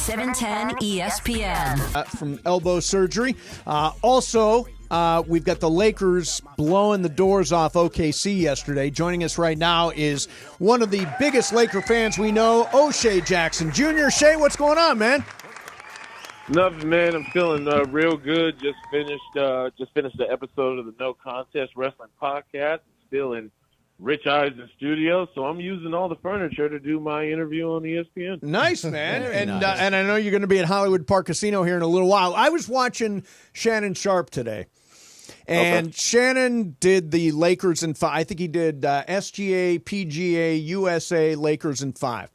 710 ESPN. From elbow surgery. We've got the Lakers blowing the doors off OKC yesterday. Joining us right now is one of the biggest Laker fans we know, O'Shea Jackson Jr. Shea, what's going on, man? Nothing, man. I'm feeling real good. Just finished the episode of the No Contest Wrestling Podcast. Still in Rich Eisen studio, so I'm using all the furniture to do my interview on ESPN. Nice, man. And nice. And I know you're going to be at Hollywood Park Casino here in a little while. I was watching Shannon Sharpe today, and Shannon did the Lakers in 5. I think he did SGA, PGA, USA, Lakers in 5.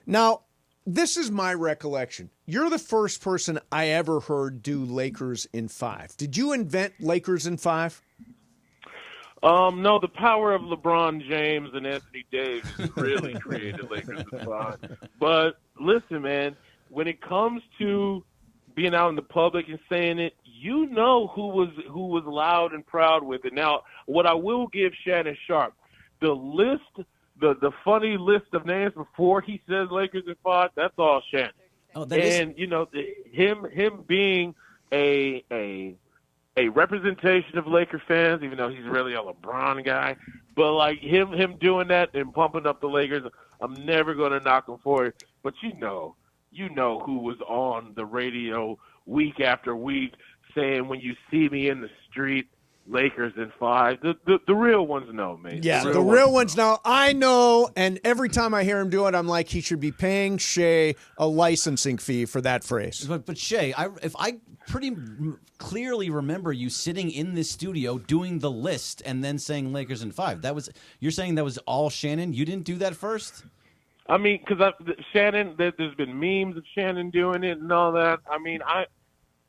Now, this is my recollection. You're the first person I ever heard do Lakers in 5. Did you invent Lakers in 5? No, the power of LeBron James and Anthony Davis really created Lakers in 5. But listen, man, when it comes to being out in the public and saying it, you know who was loud and proud with it. Now, what I will give Shannon Sharpe, the funny list of names before he says Lakers in 5, that's all Shannon. Oh, You know, him being a representation of Laker fans, even though he's really a LeBron guy, but like him doing that and pumping up the Lakers, I'm never going to knock him for it. But you know who was on the radio week after week saying, when you see me in the street, Lakers in 5. The real ones know, man. Yeah, the real ones know. I know, and every time I hear him do it, I'm like, he should be paying Shea a licensing fee for that phrase. But Shea, if I pretty clearly remember you sitting in this studio doing the list and then saying Lakers in 5. You're saying that was all Shannon? You didn't do that first? I mean, because Shannon, there's been memes of Shannon doing it and all that. I mean,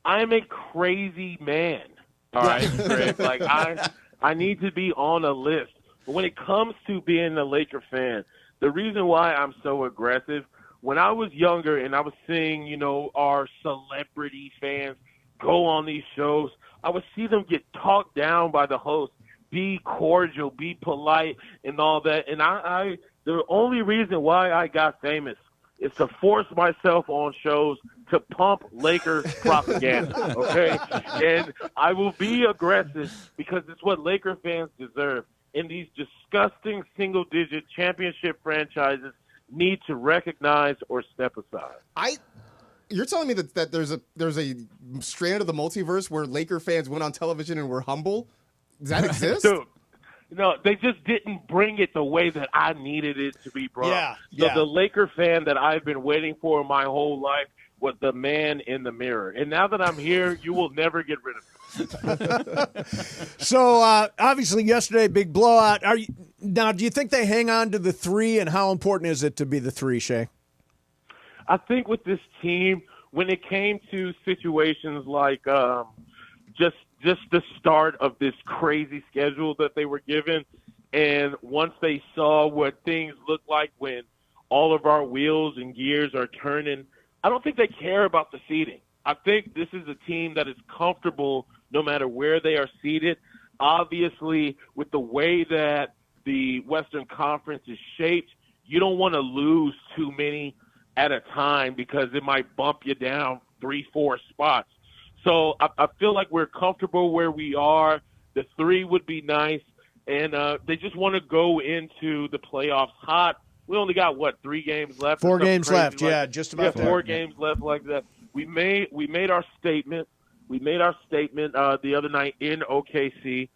I'm a crazy man. All right, Greg. Like I need to be on a list. But when it comes to being a Laker fan, the reason why I'm so aggressive, when I was younger and I was seeing, our celebrity fans go on these shows, I would see them get talked down by the host. Be cordial, be polite, and all that. And the only reason why I got famous is to force myself on shows to pump Lakers propaganda, okay? And I will be aggressive because it's what Laker fans deserve. And these disgusting single-digit championship franchises need to recognize or step aside. You're telling me that there's a strand of the multiverse where Laker fans went on television and were humble? Does that exist? Dude. No, they just didn't bring it the way that I needed it to be brought. So the Laker fan that I've been waiting for my whole life was the man in the mirror. And now that I'm here, you will never get rid of me. So, obviously, yesterday, big blowout. Now, do you think they hang on to the 3, and how important is it to be the 3, Shea? I think with this team, when it came to situations like just the start of this crazy schedule that they were given, and once they saw what things look like when all of our wheels and gears are turning, I don't think they care about the seeding. I think this is a team that is comfortable no matter where they are seated. Obviously, with the way that the Western Conference is shaped, you don't want to lose too many at a time because it might bump you down 3-4 spots. So I feel like we're comfortable where we are. The 3 would be nice, and they just want to go into the playoffs hot. We only got 3 games left? 4 games left, just about there. 4 games left like that. We made our statement. We made our statement the other night in OKC,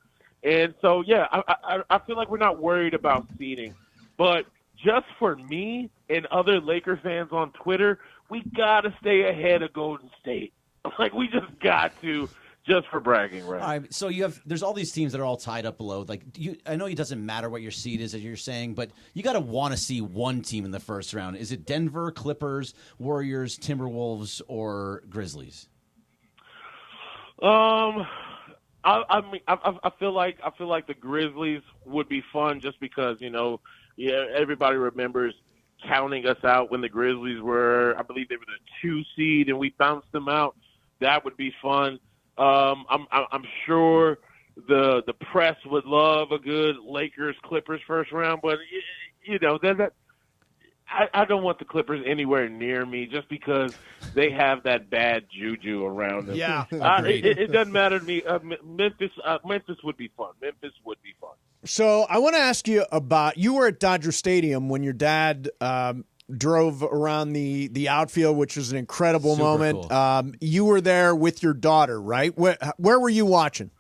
and so I feel like we're not worried about seeding, but just for me and other Laker fans on Twitter, we gotta stay ahead of Golden State. Like, we just got to, just for bragging rights. All right, so there's all these teams that are all tied up below. Like, I know it doesn't matter what your seed is, as you're saying, but you got to want to see one team in the first round. Is it Denver, Clippers, Warriors, Timberwolves, or Grizzlies? I feel like the Grizzlies would be fun just because everybody remembers counting us out when the Grizzlies were, I believe they were the 2 seed and we bounced them out. That would be fun. I'm sure the press would love a good Lakers Clippers first round, but I don't want the Clippers anywhere near me just because they have that bad juju around them. Yeah. It doesn't matter to me. Memphis would be fun. Memphis would be fun. So I want to ask you about, you were at Dodger Stadium when your dad drove around the outfield, which was an incredible Super moment. cool. You were there with your daughter, right? Where were you watching?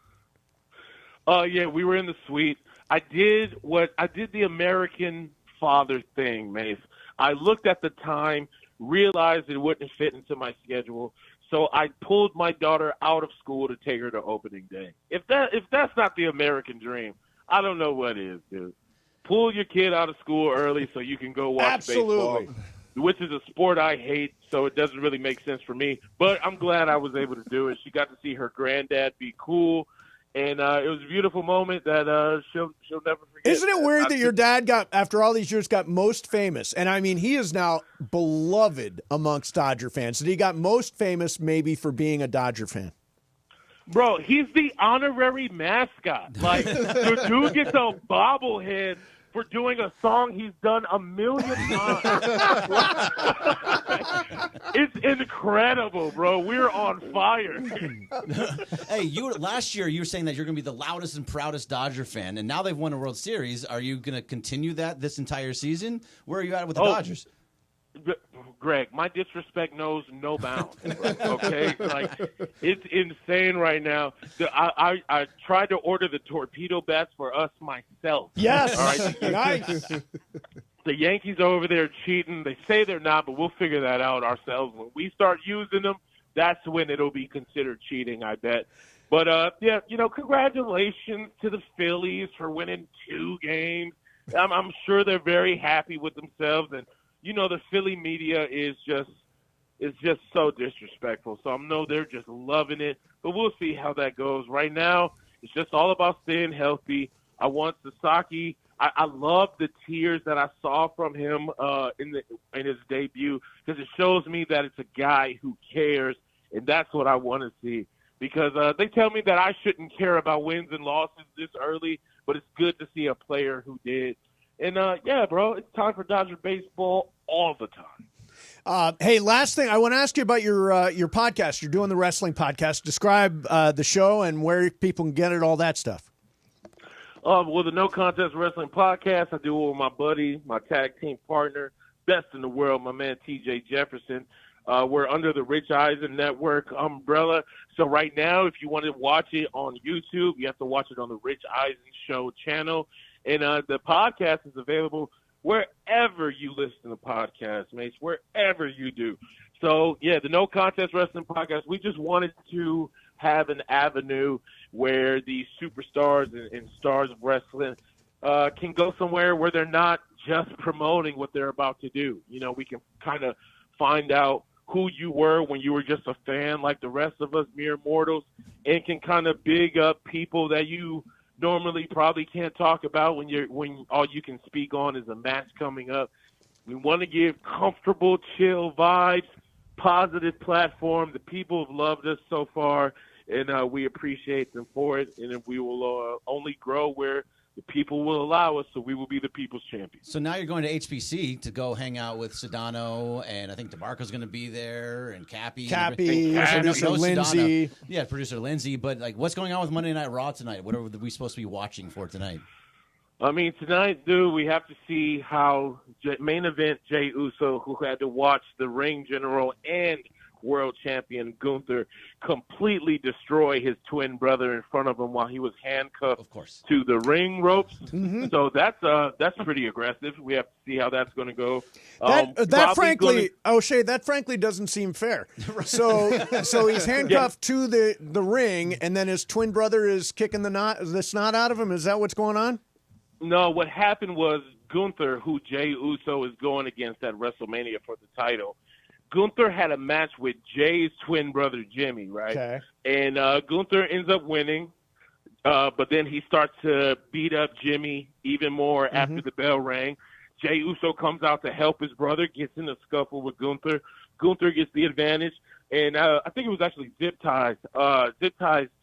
Yeah, we were in the suite. I did the American father thing, Mace. I looked at the time, realized it wouldn't fit into my schedule, so I pulled my daughter out of school to take her to opening day. If that's not the American dream, I don't know what is, dude. Pull your kid out of school early so you can go watch baseball, which is a sport I hate, so it doesn't really make sense for me. But I'm glad I was able to do it. She got to see her granddad be cool. And it was a beautiful moment that she'll never forget. Isn't it weird that your dad got, after all these years, got most famous? And I mean, he is now beloved amongst Dodger fans. That he got most famous maybe for being a Dodger fan. Bro, he's the honorary mascot. Like, the dude gets a bobblehead for doing a song he's done 1,000,000 times. It's incredible, bro. We're on fire. Hey, last year you were saying that you're going to be the loudest and proudest Dodger fan, and now they've won a World Series. Are you going to continue that this entire season? Where are you at with the Dodgers? Greg, my disrespect knows no bounds. Okay, like it's insane right now. I tried to order the torpedo bats for us myself. Yes, all right. Nice. The Yankees are over there cheating. They say they're not, but we'll figure that out ourselves. When we start using them, that's when it'll be considered cheating, I bet. But yeah, congratulations to the Phillies for winning 2 games. I'm sure they're very happy with themselves, and the Philly media is just so disrespectful. So I know they're just loving it, but we'll see how that goes. Right now, it's just all about staying healthy. I want Sasaki. I love the tears that I saw from him in his debut, because it shows me that it's a guy who cares, and that's what I want to see. Because they tell me that I shouldn't care about wins and losses this early, but it's good to see a player who did. And, yeah, bro, it's time for Dodger baseball all the time. Hey, last thing, I want to ask you about your podcast. You're doing the wrestling podcast. Describe the show and where people can get it, all that stuff. Well, the No Contest Wrestling Podcast, I do it with my buddy, my tag team partner, best in the world, my man TJ Jefferson. We're under the Rich Eisen Network umbrella. So right now, if you want to watch it on YouTube, you have to watch it on the Rich Eisen Show channel. And the podcast is available wherever you listen to podcasts, mates, wherever you do. So, yeah, the No Contest Wrestling Podcast, we just wanted to have an avenue where these superstars and stars of wrestling can go somewhere where they're not just promoting what they're about to do. We can kind of find out who you were when you were just a fan like the rest of us mere mortals, and can kind of big up people that you normally probably can't talk about when all you can speak on is a match coming up. We want to give comfortable, chill vibes, positive platform. The people have loved us so far, and we appreciate them for it. And we will only grow where the people will allow us, so we will be the people's champions. So now you're going to HBC to go hang out with Sedano, and I think DeMarco's going to be there, and Cappy, producer Lindsay. Yeah, producer Lindsay. But what's going on with Monday Night Raw tonight? What are we supposed to be watching for tonight? I mean, tonight, dude, we have to see how main event Jey Uso, who had to watch the ring general and world champion Gunther completely destroy his twin brother in front of him while he was handcuffed to the ring ropes. Mm-hmm. So that's pretty aggressive. We have to see how that's going to go. That frankly doesn't seem fair. So he's handcuffed to the ring, and then his twin brother is kicking the snot out of him. Is that what's going on? No, what happened was Gunther, who Jey Uso is going against at WrestleMania for the title, Gunther had a match with Jay's twin brother, Jimmy, right? Okay. And Gunther ends up winning, but then he starts to beat up Jimmy even more after the bell rang. Jey Uso comes out to help his brother, gets in a scuffle with Gunther. Gunther gets the advantage, and I think it was actually zip ties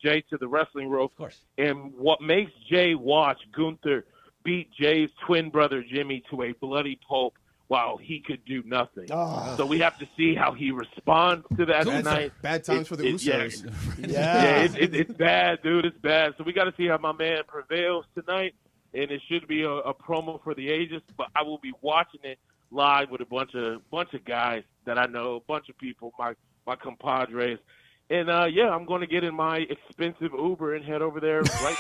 Jay to the wrestling rope. Of course. And what makes Jay watch Gunther beat Jay's twin brother, Jimmy, to a bloody pulp while he could do nothing. So we have to see how he responds to that tonight. Bad times for the Usos. It's bad, dude. It's bad. So we got to see how my man prevails tonight, and it should be a promo for the ages. But I will be watching it live with a bunch of guys that I know, a bunch of people, my compadres. And, I'm going to get in my expensive Uber and head over there right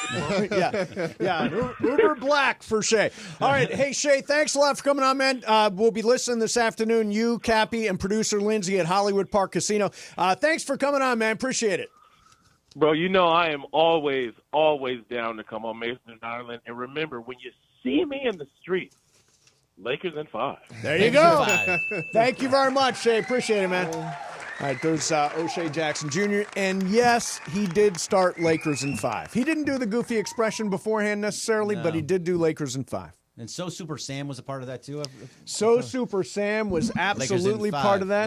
before. Uber Black for Shay. All right. Hey, Shay, thanks a lot for coming on, man. We'll be listening this afternoon. You, Cappy, and producer Lindsay at Hollywood Park Casino. Thanks for coming on, man. Appreciate it. Bro, I am always down to come on Mason Island. And remember, when you see me in the streets, Lakers in 5. There you go. Thank you very much, Shay. Appreciate it, man. All right, there's O'Shea Jackson Jr., and yes, he did start Lakers in 5. He didn't do the goofy expression beforehand necessarily, but he did do Lakers in 5. And So Super Sam was a part of that too. So Super Sam was absolutely part of that.